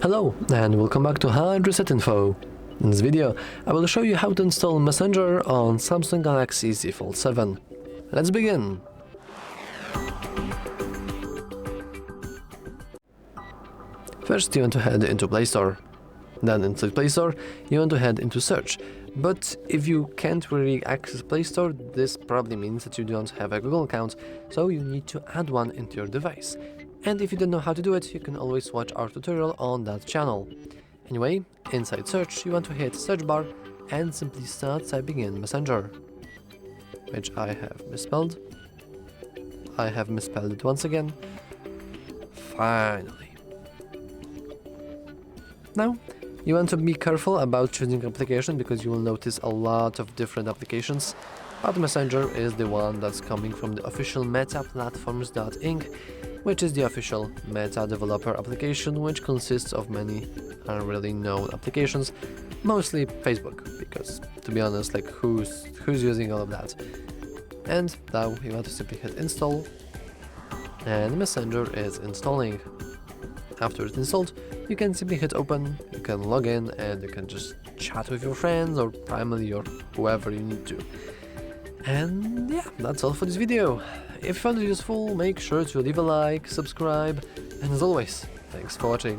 Hello and welcome back to HardReset.Info. In this video, I will show you how to install Messenger on Samsung Galaxy Z Fold 7. Let's begin! First, you want to head into Play Store. Then inside Play Store, you want to head into Search. But if you can't really access Play Store, this probably means that you don't have a Google account, so you need to add one into your device. And if you don't know how to do it, you can always watch our tutorial on that channel. Anyway, inside Search, you want to hit Search bar and simply start typing in Messenger, which I have misspelled. I have misspelled it once again. Finally. Now, you want to be careful about choosing application because you will notice a lot of different applications, but Messenger is the one that's coming from the official Meta Platforms.Inc., which is the official Meta developer application, which consists of many unreally known applications, mostly Facebook, because to be honest, like who's using all of that? And now you want to simply hit install, and Messenger is installing. After it's installed, you can simply hit open, you can log in, and you can just chat with your friends or family or whoever you need to. And yeah, that's all for this video. If you found it useful, make sure to leave a like, subscribe, and as always, thanks for watching.